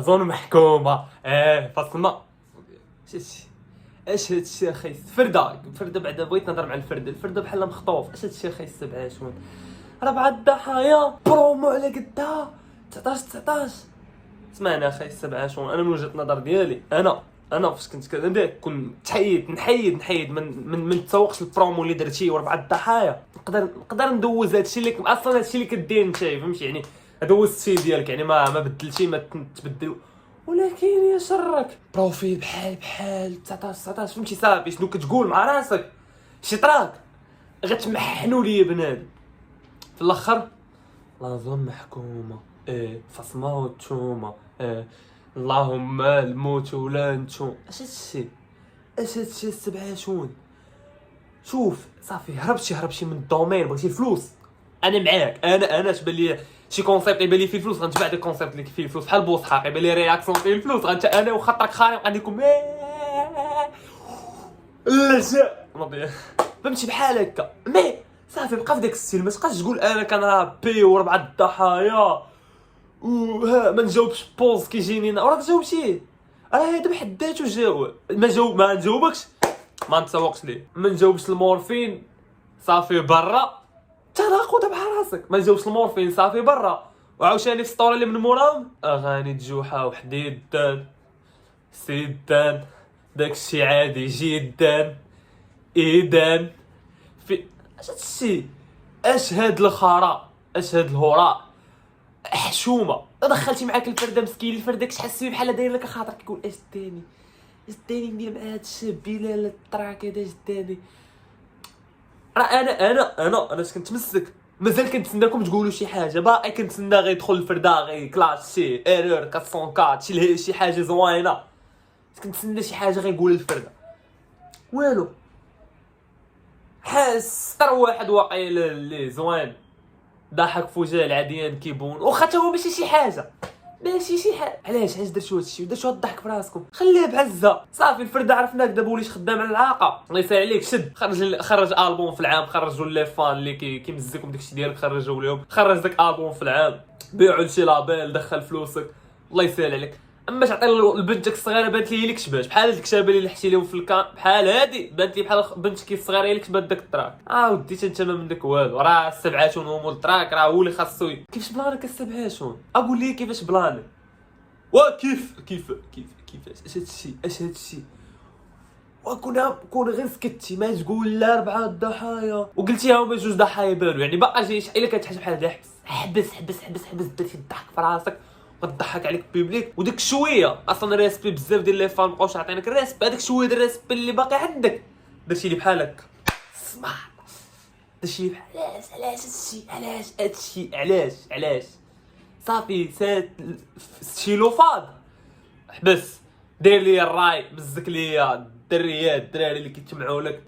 زون محكومه. فصلنا. اش هادشي اخي؟ فرده بعدا بغيت نهضر مع الفرده بحال مخطوف. اش هادشي اخي؟ 27 4 الضحايا برومو على قدها 19. سمعنا اخي 27. انا من وجهه النظر ديالي انا فاش كنت كنت نحيد من التسوقش البرومو اللي درتي وربعه الضحايا. نقدر ندوز هادشي اللي اصلا هادشي اللي كدير انت، فهمتي؟ يعني دوزتي ديالك، يعني ما بدلتي، ما تبدل. ولكن يا شرك بروفيل بحال 19 فهمتي؟ صافي شنو كتقول مع راسك؟ شي طراك غتمحنوا لي بنادم في الاخر. لا زون محكومه. فصمه وتومه. اللهم الموت ولا نتوم. اش هادشي 27؟ شوف صافي هربتي من الدومين، بغيتي الفلوس. انا معاك. انا تبان لي شي كونسيبت يبان لي فيه الفلوس، غنتبع داك الكونسيبت اللي فيه الفلوس بحال بوسحاق، يبان لي رياكسيون فيه الفلوس، انا وخطرك خارق غادي لكم لا نوضي فهمتي بحال هكا. مي صافي بقى في داك الستيل، ما تبقاش تقول انا كنرابي وربعه الضحايا وها ما نجاوبش بوز كيجيني راك جاوبتيه. هذا بحد ذاته جاوب. ما نجاوبكش ما نتسوقش ليه. ما نجاوبش المورفين صافي برا تناقض بحال راسك. ما نجاوبش المورفين صافي برا. وعاوتاني في السطوري اللي من موراهم اغاني تجوحه وحديدا سيدان داكشي عادي جدا اذا في اش هادشي؟ اش هاد الخرا؟ اش هاد الهراء؟ حشومه دخلتي معاك الفرده مسكين. الفرده كتحسي بحال داير لك خاطر كيقول اش داني ندير مع هاد الشاب بلال الطراك هذا جداني. راه انا اش كنتمسك. مازال كنتسناكم تقولوا شي حاجه، باقي كنتسنى غيدخل الفردا غي كلاش شي ايرور 404 شي حاجه زوينه. كنتسنى شي حاجه غيقول الفردا والو. حاس طر واحد واقيل اللي زوين ضحك فوجا العاديان كيبون، واخا تا هو ماشي شي حاجه. علاش درتو هادشي؟ درتو هاد الضحك براسكم. خليه بعزه صافي. الفرده عرفناك دابا وليت خدام على العاقه. الله يسهل عليك. شد خرج البوم في العام. خرجوا لي فان اللي كيمزكم داكشي ديالك خرجوا لهم. خرج داك البوم في العام. بيعوا لشي لابيل دخل فلوسك. الله يسهل عليك. اما تعطي لبنتك الصغيره بانت لي اللي كتبات بحال هاد الكتابه اللي لحتي لهم في الكان بحال هادي، بانت لي بحال بنتك الصغيره اللي كتبات داك التراك. وديت انت ما منك والو. راه 27 هو التراك، راه هو اللي خاصو. كيفاش بلانك 27؟ اقول لي كيفاش بلانك. كيفاش اش هادشي؟ كون غير سكتي ما تقول لا 4 الضحايا وقلتيها هما 2 ضحايا بانوا، يعني باقا جاي الا كتحس بحال هذا. حبس درتي الضحك في راسك وتضحك عليك بيبليك. وديك شويه اصلا ريسبي بزاف ديال لي فان مابقاوش عاطينك الريسبي. هذاك شويه ديال الريسبي اللي باقي عندك درتي لي بحال هكا. اسمع درتي بحال علاش علاش صافي سات شيلو فاض. حبس دير لي الراي مزك ليا الدريات الدراري اللي كيتجمعوا لك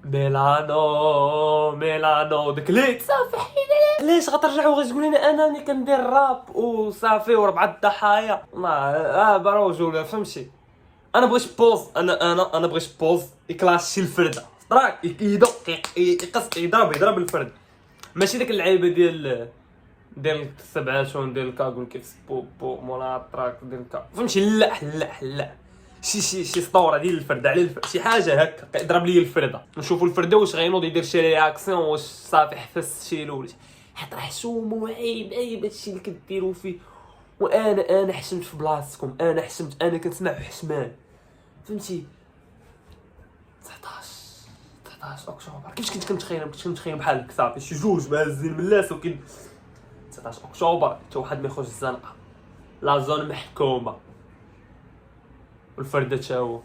ميلانو داك ليك صافي حيد. علاش غترجعوا غتقول لنا انا اللي كندير راب وصافي وربعه الضحايا؟ ما بروجوله فهمتي. انا بغيت بوز. انا بغيت بوز يكلاشي الفرده راك يضرب الفرد، ماشي ديك اللعيبه ديال 27 ديال الكاغول كيف بو مولا التراك ديال الكا فهمتي. لا شي سطوره ديال الفرده على شي حاجه هكا يضرب لي الفرده. نشوفوا الفرده واش غينوض يدير شي رياكسيون، واش صافي حفظ شي لول حيت راه حشوم وعيب هادشي اللي كديروا فيه. وانا حشمت في بلاصتكم. انا كنسمع في حشمان فهمتي. 19 اكتوبر كيفاش كنت كنتخيل بحال هكا صافي شي جوج مهزين من اللاس. ولكن 19 اكتوبر حتى واحد ما يخرج الزنقه. لا زون محكومه والفرده تا هو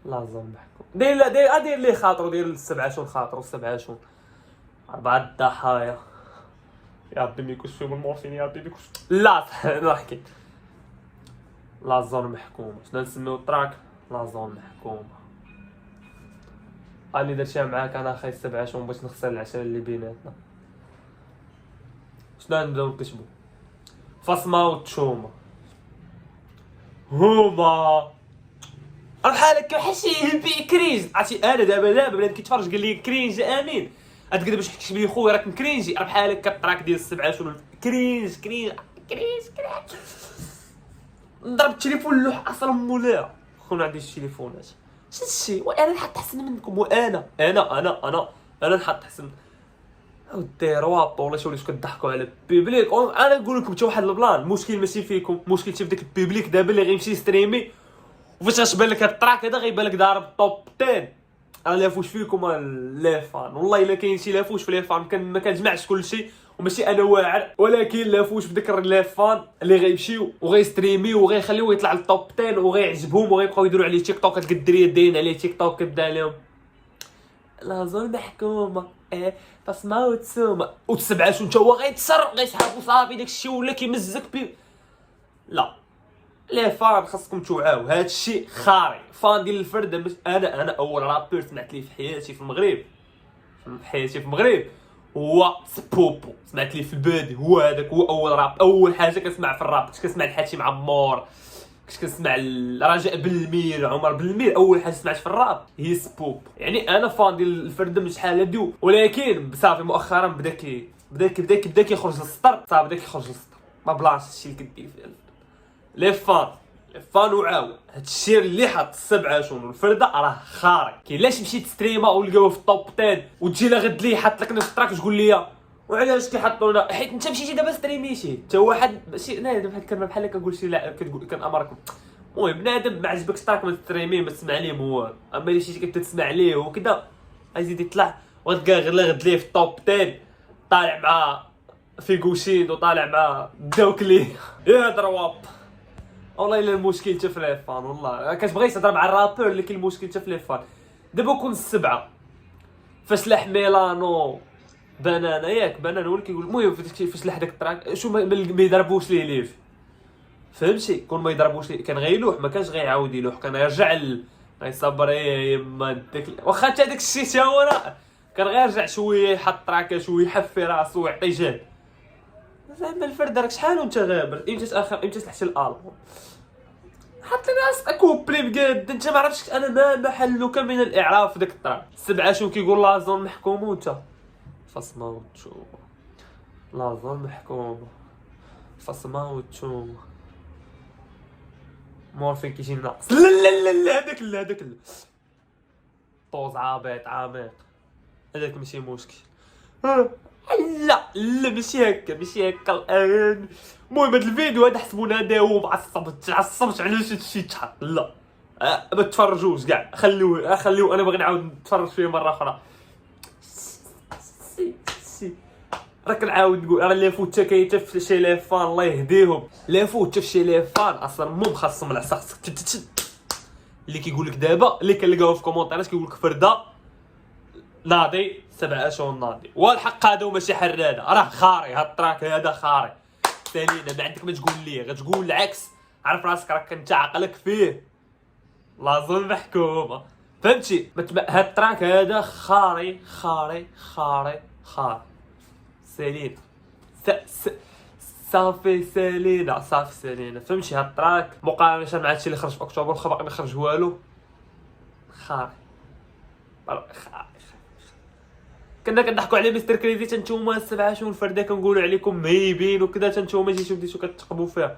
لا زون محكوم. دير لي خاطرو ديال 27 خاطرو 27 4 الضحايا. يا ربي ما يكونش فيهم المورفين. يا ربي ما يكونش لا نحكي. لا زون محكومه. شنو نسميو التراك؟ لا زون محكومه. اللي درتيها معاك انا اخي 27 باش نخسر العشره اللي بيناتنا. شنو نبداو نكتبو؟ فاصمه وتشومه هما بحال هكا بحال شي بي كرينج. عرفتي انا دابا بنادم كيتفرج قال لي كرينج امين غتقدر باش تكتب لي خويا راك كرينجي. بحال هكا التراك ديال 27 كرينج. نضرب التليفون اللوح اصلا مولاها خونا عندي التليفونات شتي وانا نحط احسن منكم وانا انا نحط احسن ودي رواب والله شو وليتو كضحكوا على البيبليك انا نقول لكم حتى واحد البلان المشكل ماشي فيكم المشكل في داك البيبليك دابا اللي غيمشي ستريمي وفاش غتبان لك هاد التراك هذا غيبان لك ضارب توب 10 انا لافوش فيكم لي فان والله الا كاين شي لافوش في لي فان ما كنجمعش كلشي وماشي انا واعر ولكن لافوش في داك لي فان اللي غيمشيو وغيستريميو وغيخليوه يطلع للتوب 10 وغيعجبهم وغيبقاو يديروا عليه تيك توك. هاد الدريه دايرين عليه تيك توك كيبدا عليهم لا ظلم محكومه فاسمعوا تسوما وتسبعاش وانت هو غيتسر غيسحبوا صافي داكشي ولا كيمزك لا لي فان خاصكم توعاو هادشي خاري فان ديال الفرد انا اول رابور سمعت ليه في حياتي في المغرب هو سبوبو سمعت ليه في البادي هو هذاك هو اول راب اول حاجه كنسمع في الراب كنت كنسمع الحاتم عمور كنت كنسمع رجاء بالمير عمر بالمير اول حاجه سمعت في الراب هي سبوب يعني انا فان ديال الفرد من شحال هادو ولكن صافي مؤخرا بدا كيخرج للسطر صافي بدا كيخرج للسطر ما بلاش الشيء اللي كدير فيه لي فان وعاو هادشي اللي حط 7 شهور الفرده راه خارق كيلاش مشيت ستريما ولقاوه في التوب 10 وتجي لا غد لي حط لك نفس التراك تقول لي وعلاش كيحطونا حيت انت مشيتي دابا ستريميتي حتى واحد ماشي نادم بحال الكلمه بحال كنقول شي لا كتقول كنامركم المهم بنادم ما عجبكش التراك ما تستريميه ما تسمع ليه هو اما الا شي كتسمع ليه وكذا غيزيد يطلع وغتلقى غير غد ليه في التوب 10 طالع مع فيغوشين وطالع مع دوكلي يا درواب والله الا المشكل حتى في لي فان والله كتبغي تهضر مع الرابور اللي كاين المشكل حتى في لي فان دابا كون السبعه فاش لاح ميلانو بنانا ياك بنانا هو اللي كيقول المهم فاش لاح داك التراك شو ما يضربوش ليه ليف فهمتي كون ما يضربوش ليه كان غيلوح ما كانش غيعاود يلوح كان يرجع غيصبر يما داك واخا حتى داك الشيء تا هو راه كان غيرجع شويه يحط تراكه شويه يحفي راسو ويعطي جهد زعما الفرد راك شحال وانت غابر امتى تحشي الالبوم حط لي راسك كوبلي بجد انت ما عرفتش انا ما محلك من الاعراب في داك الطرح 7 شو كيقول لا زون محكومه وانت فاصمه وتشوم لا زون محكومه فاصمه وتشوم مورفين كيجي ناقص لا هذاك طوز عابط عميق هذاك ماشي مشكل لا ماشي هكا الان المهم هاد الفيديو هذا حسبونا داوم عصبت على شي تحط لا ما تفرجوش كاع خليو انا باغي نعاود نتفرج فيه مره اخرى راك نعاود نقول راه لي فوت كاين حتى في شي لي فان الله يهديهم لي فوت حتى في شي لي فان اصلا مو خاصهم العصا خصك اللي كيقول لك دابا اللي كنلقاو في كومونتيرات كيقول لك فرده ناضي 7 اشهر ناضي والحق هذا وماشي حراده راه خاري هاد التراك هذا خاري سالينا ما عندك ما تقول لي غتقول العكس عرف راسك راك انت عقلك فيه لازم محكومه فهمتي هاد التراك هذا خاري سالينا صافي سالينا فهمتي هاد التراك مقارنه مع هادشي اللي خرج في اكتوبر واخا باقي ما خرج والو خاري كنا كنضحكوا على مستر كريزي تنتوما 7 شهور الفرده كنقولوا عليكم مهيبين وكذا تنتوما بديتو كتقبوا فيها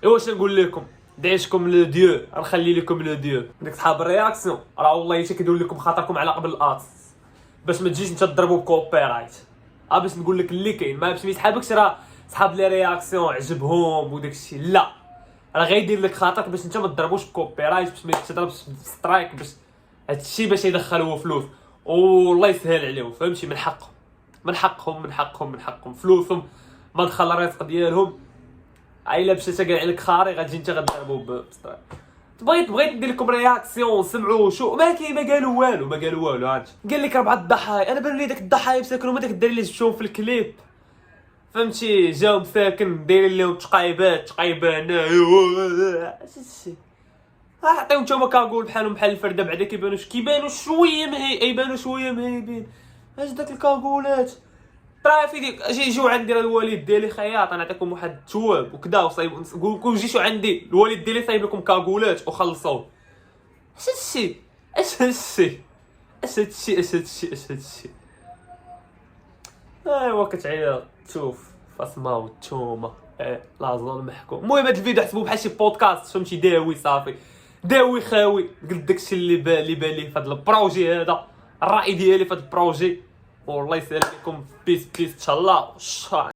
ايوا واش نقول لكم دعيتكم لو ديو نخلي لكم لو ديو ديك صحاب الرياكسيون راه والله حتى كيديروا لكم خاطركم على قبل الات باش ما تجيش انت تضربوا بكوبي رايت باش نقول لك اللي كاين ما باش ما يسحابكش راه صحاب لي رياكسيون عجبهم وداك الشيء لا راه غيدير لك خاطرك باش انت ما تضربوش بكوبي رايت باش ما تضربش سترايك باش هادشي باش يدخلوا فلوس والله يسهل عليهم فهمتي من حقهم فلوسهم ما دخل الرزق ديالهم الا مشات كاع عليك خاري غتجي انت غتضربوا بسترايك بغيت ندير لكم رياكسيون سمعوا شو ما قالوا والو هانت قال لك 4 ضحايا انا بان لي داك الضحايا مساكن هما داك الدراري اللي شفتهم في الكليب فهمتي جاو مساكن دايرين لهم تقايبان هادشي عطيهم نتوما كاغول بحالهم بحال الفرده بعدا كيبانوا شويه مهيبين اش داك الكاغولات طرافي ديك يجيو عندي راه الوالد ديالي خياط انا نعطيكم واحد التواب وكذا وصايب نقول جيتو عندي الوالد ديالي صايب لكم كاغولات وخلصوا اش هادشي ايوا كتعيط تشوف فاطمه والتومه لا ظلم محكوم. المهم هذا الفيديو حسبوه بحال شي بودكاست فهمتي داوي صافي داوي خاوي قلت داكشي اللي بان لي في هذا البروجي هذا الراي ديالي في هذا البروجي والله يسهل عليكم بيس بيس ان شاء الله.